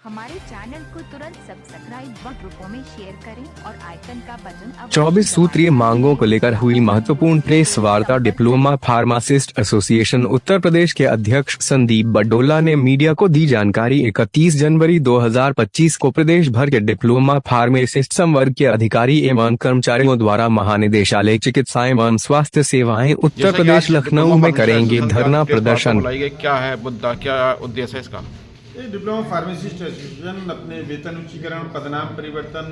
हमारे चैनल को तुरंत सब्सक्राइब व ग्रुपों में शेयर करें और आइकन का बटन 24 सूत्रीय मांगों को लेकर हुई महत्वपूर्ण प्रेस वार्ता। Diploma pharmacist association Uttar Pradesh के अध्यक्ष संदीप बडोला ने मीडिया को दी जानकारी। 31 जनवरी 2025 को प्रदेश भर के डिप्लोमा फार्मासिस्ट संवर्ग के अधिकारी एवं कर्मचारियों द्वारा महानिदेशालय चिकित्सा एवं स्वास्थ्य सेवाएं उत्तर प्रदेश लखनऊ में करेंगे धरना प्रदर्शन। क्या है मुद्दा, क्या उद्देश्य है इसका? ये डिप्लोमा फार्मासिस्ट एसोसिएशन अपने वेतन उच्चीकरण, पदनाम परिवर्तन,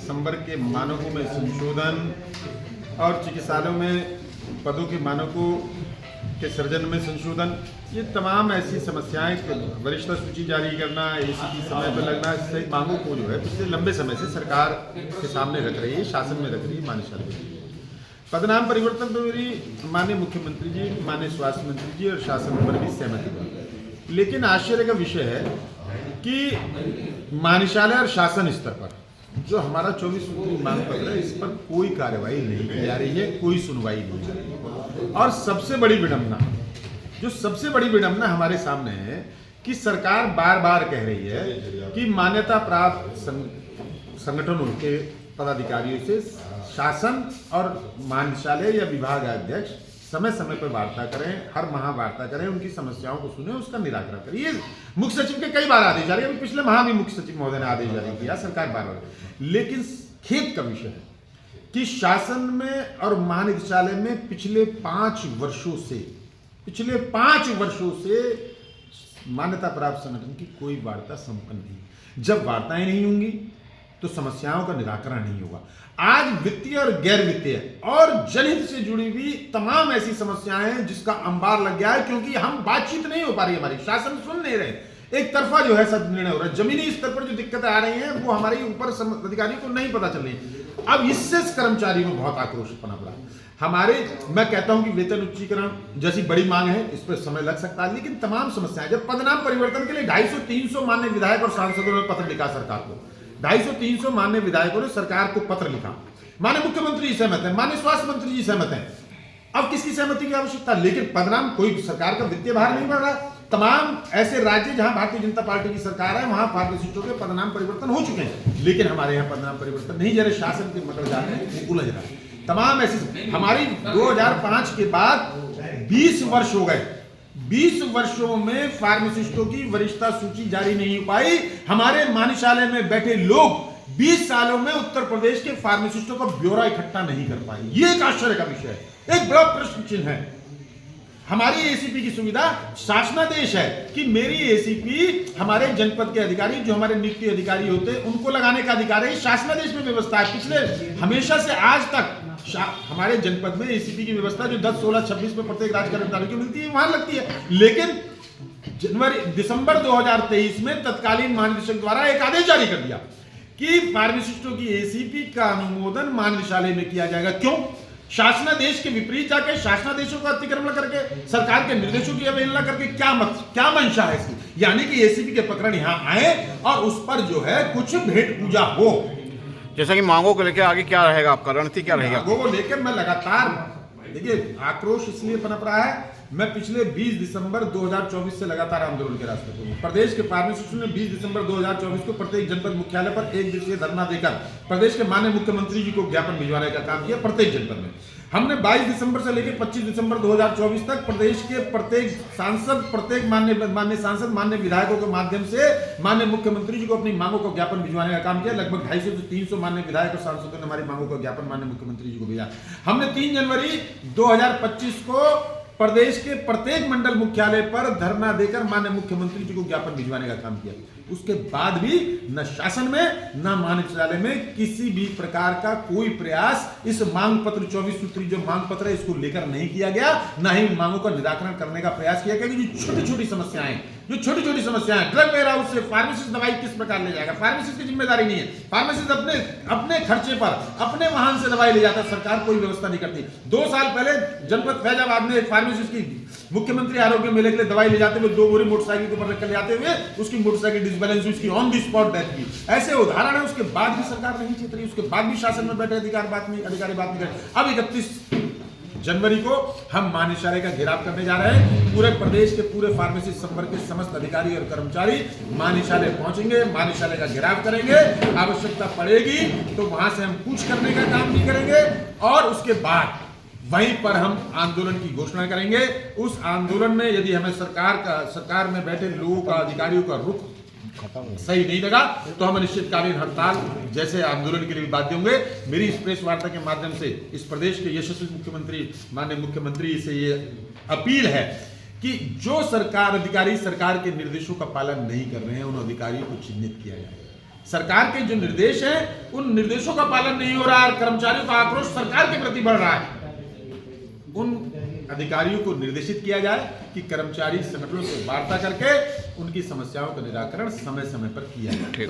संवर्ग के मानकों में संशोधन और चिकित्सालयों में पदों के मानकों के सृजन में संशोधन, ये तमाम ऐसी समस्याएं, वरिष्ठता सूची जारी करना, एसीपी समय पर लगना, सही मांगों को जो है पिछले लंबे समय से सरकार के सामने रख रही है, शासन में रख रही है, मान्यशाला। पदनाम परिवर्तन तो मेरी माननीय मुख्यमंत्री जी, माननीय स्वास्थ्य मंत्री जी और शासन पर भी सहमति है, लेकिन आश्चर्य का विषय है कि मान्यशाला और शासन स्तर पर जो हमारा 24 सूत्री मांग पत्र है, इस पर कोई कार्रवाई नहीं की जा रही है, कोई सुनवाई नहीं हो रही है। और सबसे बड़ी विडंबना हमारे सामने है कि सरकार बार बार कह रही है कि मान्यता प्राप्त संगठनों के पदाधिकारियों से शासन और मान्यशाला या विभाग अध्यक्ष समय समय पर वार्ता करें, हर माह वार्ता करें, उनकी समस्याओं को सुने, उसका निराकरण करें। ये मुख्य सचिव के कई बार आदेश जारी, अभी पिछले माह भी मुख्य सचिव महोदय ने आदेश जारी किया, सरकार बार बार। लेकिन खेद का विषय है कि शासन में और महानिदेशालय में पिछले 5 वर्षों से मान्यता प्राप्त संगठन की कोई वार्ता संपन्न नहीं। जब वार्ताएं नहीं होंगी तो समस्याओं का निराकरण नहीं होगा। आज वित्तीय और गैर वित्तीय और जनहित से जुड़ी हुई तमाम ऐसी समस्याएं हैं जिसका अंबार लग गया है, क्योंकि हम बातचीत नहीं हो पा रही, हमारी शासन सुन नहीं रहे, एक तरफा जो है सब निर्णय हो रहा है। जमीनी स्तर पर जो दिक्कतें आ रही हैं वो हमारे ऊपर अधिकारियों को नहीं पता चल रही। अब इससे कर्मचारियों में बहुत आक्रोश पनप रहा है। मैं कहता हूं कि वेतन उच्चीकरण जैसी बड़ी मांग है, इस पर समय लग सकता है, लेकिन तमाम समस्याएं, जब पदनाम परिवर्तन के लिए 250-300 माननीय विधायक और सांसदों ने पत्र लिखा सरकार को, 250-300 माननीय विधायकों ने सरकार को पत्र लिखा, माननीय मुख्यमंत्री जी सहमत हैं, माननीय स्वास्थ्य मंत्री जी सहमत हैं, अब किसकी सहमति की आवश्यकता? लेकिन पदनाम, कोई सरकार का वित्तीय भार नहीं बढ़ रहा। तमाम ऐसे राज्य जहां भारतीय जनता पार्टी की सरकार है वहां फार्मासिस्टों के पदनाम परिवर्तन हो चुके हैं, लेकिन हमारे यहाँ पदनाम परिवर्तन नहीं, जरा शासन के मकर जाल में उलझ रहा है। तमाम ऐसी हमारी 2005 के बाद 20 वर्ष हो गए, 20 वर्षों में फार्मासिस्टों की वरिष्ठता सूची जारी नहीं हो पाई। हमारे मान्यशाला में बैठे लोग 20 सालों में उत्तर प्रदेश के फार्मासिस्टों का ब्यौरा इकट्ठा नहीं कर पाए। यह एक आश्चर्य का विषय है, एक बड़ा प्रश्न चिन्ह है। हमारी एसीपी की सुविधा शासनादेश है कि मेरी एसीपी हमारे जनपद के अधिकारी, जो हमारे नियुक्ति अधिकारी होते हैं, उनको लगाने का अधिकार है, शासनादेश में व्यवस्था है। पिछले हमेशा से आज तक हमारे जनपद में एसीपी की व्यवस्था जो 10, 16, 26 में प्रत्येक राज्य कर्मचारी को मिलती है वहां लगती है, लेकिन दिसंबर 2023 में तत्कालीन महानिदेशक द्वारा एक आदेश जारी कर दिया कि फार्मासिस्टों की एसीपी का अनुमोदन महानिदेशालय में किया जाएगा। क्यों? शासनादेश के विपरीत जाके, शासनादेशों का अतिक्रमण करके, सरकार के निर्देशों की अवहेलना करके क्या मंशा है इसकी? यानी कि एसीपी के प्रकरण यहां आए और उस पर जो है कुछ भेंट पूजा हो। जैसा कि मांगों को लेकर आगे क्या रहेगा आपका, रणनीति क्या रहेगा? मांगों को लेकर मैं लगातार, देखिए आक्रोश इसलिए पनप रहा है, मैं पिछले 20 दिसंबर 2024 से लगातार आंदोलन के रास्ते पर हूं। प्रदेश के फार्मासिस्टों ने 20 दिसंबर 2024 को प्रत्येक जनपद मुख्यालय पर 1 दिवसीय धरना देकर प्रदेश के माननीय मुख्यमंत्री जी को ज्ञापन भिजवाने का काम किया। प्रत्येक जनपद में हमने 22 दिसंबर से लेकर 25 दिसंबर 2024 तक प्रदेश के प्रत्येक सांसद, प्रत्येक माननीय सांसद, माननीय विधायकों के माध्यम से माननीय मुख्यमंत्री जी को अपनी मांगों को ज्ञापन भिजवाने का काम किया। लगभग 250 से 300 माननीय विधायक और सांसदों ने हमारी मांगों का ज्ञापन माननीय मुख्यमंत्री जी को भेजा। हमने 3 जनवरी 2025 को प्रदेश के प्रत्येक मंडल मुख्यालय पर धरना देकर माननीय मुख्यमंत्री जी को ज्ञापन भिजवाने का काम किया। उसके बाद भी न शासन में न महानिदेशालय में किसी भी प्रकार का कोई प्रयास इस मांग पत्र 24 सूत्री जो मांग पत्र है इसको लेकर नहीं किया गया, न ही मांगों का निराकरण करने का प्रयास किया गया। जो छोटी छोटी समस्याएं, ड्रग वेयर हाउस से फार्मासिस्ट दवाई किस प्रकार ले जाएगा? फार्मासिस्ट की जिम्मेदारी नहीं है, फार्मासिस्ट अपने खर्चे पर, अपने वाहन से दवाई ले जाता है, सरकार कोई व्यवस्था नहीं करती। 2 साल पहले जनपद फैजाबाद में एक फार्मासिस्ट की मुख्यमंत्री आरोग्य मेले के लिए दवाई ले जाते हुए 2 बोरी मोटरसाइकिल के ऊपर रख कर ले जाते हुए उसकी मोटरसाइकिल डिसबैलेंस हुई, उसकी ऑन द स्पॉट डेथ की। ऐसे उदाहरण है। उसके बाद भी सरकार नहीं चेत रही, उसके बाद भी शासन में बैठे अधिकारी बात नहीं करे। अब 31 जनवरी को हम महानिदेशालय का घेराव करने जा रहे हैं। पूरे प्रदेश के पूरे फार्मेसिस्ट संवर्ग के समस्त अधिकारी और कर्मचारी महानिदेशालय पहुंचेंगे, महानिदेशालय का घेराव करेंगे। आवश्यकता पड़ेगी तो वहां से हम कूच करने का काम भी करेंगे और उसके बाद वहीं पर हम आंदोलन की घोषणा करेंगे। उस आंदोलन में यदि हमें सरकार में बैठे लोगों का, अधिकारियों का रुख सही नहीं लगा तो हम अनिश्चितकालीन हड़ताल जैसे आंदोलन के लिए बाध्य होंगे। मेरी इस प्रेस वार्ता के माध्यम से इस प्रदेश के यशस्वी मुख्यमंत्री, माननीय मुख्यमंत्री से ये अपील है कि जो सरकार अधिकारी सरकार के निर्देशों का पालन नहीं कर रहे हैं, उन अधिकारियों को चिन्हित किया जाए। सरकार के जो निर्देश हैं उन निर्देशों का पालन नहीं हो रहा है, कर्मचारियों का आक्रोश सरकार के प्रति बढ़ रहा है। उन अधिकारियों को निर्देशित किया जाए कि कर्मचारी संगठनों से वार्ता करके उनकी समस्याओं का निराकरण समय समय पर किया जाए।